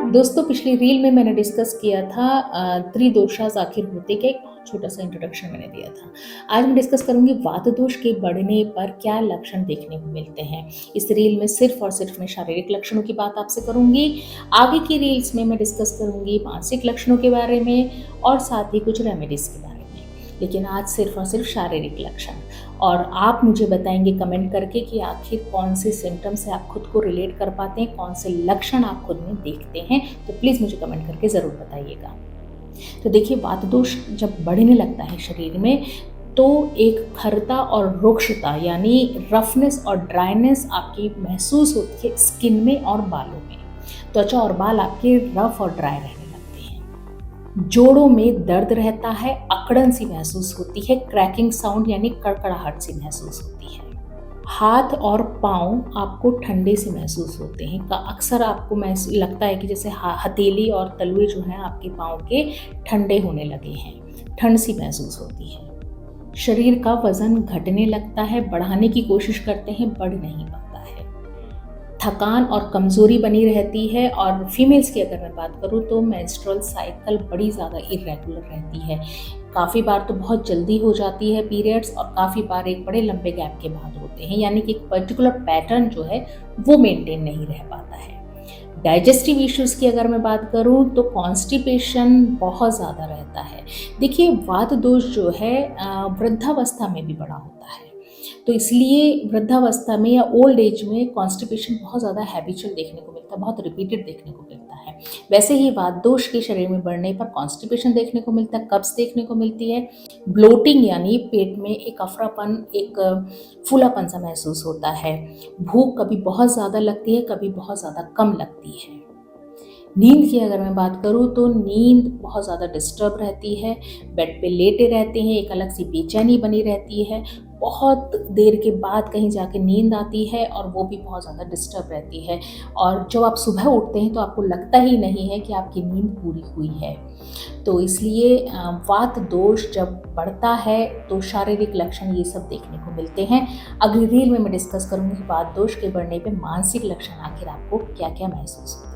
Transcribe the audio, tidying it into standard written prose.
दोस्तों, पिछली रील में मैंने डिस्कस किया था त्रिदोषास आखिर होते क्या, एक छोटा सा इंट्रोडक्शन मैंने दिया था। आज मैं डिस्कस करूंगी वात दोष के बढ़ने पर क्या लक्षण देखने को मिलते हैं। इस रील में सिर्फ और सिर्फ मैं शारीरिक लक्षणों की बात आपसे करूंगी। आगे की रील्स में मैं डिस्कस करूंगी मानसिक लक्षणों के बारे में और साथ ही कुछ रेमेडीज के बारे में। लेकिन आज सिर्फ और सिर्फ शारीरिक लक्षण, और आप मुझे बताएंगे कमेंट करके कि आखिर कौन से सिम्टम्स से आप खुद को रिलेट कर पाते हैं, कौन से लक्षण आप खुद में देखते हैं। तो प्लीज़ मुझे कमेंट करके ज़रूर बताइएगा। तो देखिए, वात दोष जब बढ़ने लगता है शरीर में तो एक खरता और रुक्षता यानी रफनेस और ड्राइनेस आपकी महसूस होती है स्किन में और बालों में। त्वचा और बाल आपके रफ और ड्राई रहने लगते हैं। जोड़ों में दर्द रहता है, अकड़न सी महसूस होती है, क्रैकिंग साउंड यानी कड़कड़ाहट सी महसूस होती है। हाथ और पाँव आपको ठंडे से महसूस होते हैं। अक्सर आपको लगता है कि जैसे हथेली और तलवे जो हैं आपके पाँव के ठंडे होने लगे हैं, ठंड सी महसूस होती है। शरीर का वजन घटने लगता है, बढ़ाने की कोशिश करते हैं, बढ़ नहीं पाता है। थकान और कमज़ोरी बनी रहती है। और फीमेल्स की अगर मैं बात करूँ तो मेंस्ट्रुअल साइकिल बड़ी ज़्यादा इरेगुलर रहती है। काफ़ी बार तो बहुत जल्दी हो जाती है पीरियड्स, और काफ़ी बार एक बड़े लंबे गैप के बाद होते हैं, यानी कि एक पर्टिकुलर पैटर्न जो है वो मेंटेन नहीं रह पाता है। डाइजेस्टिव इश्यूज़ की अगर मैं बात करूँ तो कॉन्स्टिपेशन बहुत ज़्यादा रहता है। देखिए, वात दोष जो है वृद्धावस्था में भी बड़ा होता है, तो इसलिए वृद्धावस्था में या ओल्ड एज में कॉन्स्टिपेशन बहुत ज़्यादा हैबिचुअल देखने को मिलता है, बहुत रिपीटेड देखने को मिलता है। वैसे ही वात दोष के शरीर में बढ़ने पर कॉन्स्टिपेशन देखने को मिलता है, कब्ज देखने को मिलती है, ब्लोटिंग यानी पेट में एक अफरापन, एक फूलापन सा महसूस होता है। भूख कभी बहुत ज़्यादा लगती है, कभी बहुत ज़्यादा कम लगती है। नींद की अगर मैं बात करूँ तो नींद बहुत ज़्यादा डिस्टर्ब रहती है, बेड पे लेटे रहते हैं, एक अलग सी बेचैनी बनी रहती है, बहुत देर के बाद कहीं जाके नींद आती है और वो भी बहुत ज़्यादा डिस्टर्ब रहती है। और जब आप सुबह उठते हैं तो आपको लगता ही नहीं है कि आपकी नींद पूरी हुई है। तो इसलिए वात दोष जब बढ़ता है तो शारीरिक लक्षण ये सब देखने को मिलते हैं। अगली रील में मैं डिस्कस करूँगी वात दोष के बढ़ने पे मानसिक लक्षण आखिर आपको क्या क्या महसूस होते हैं।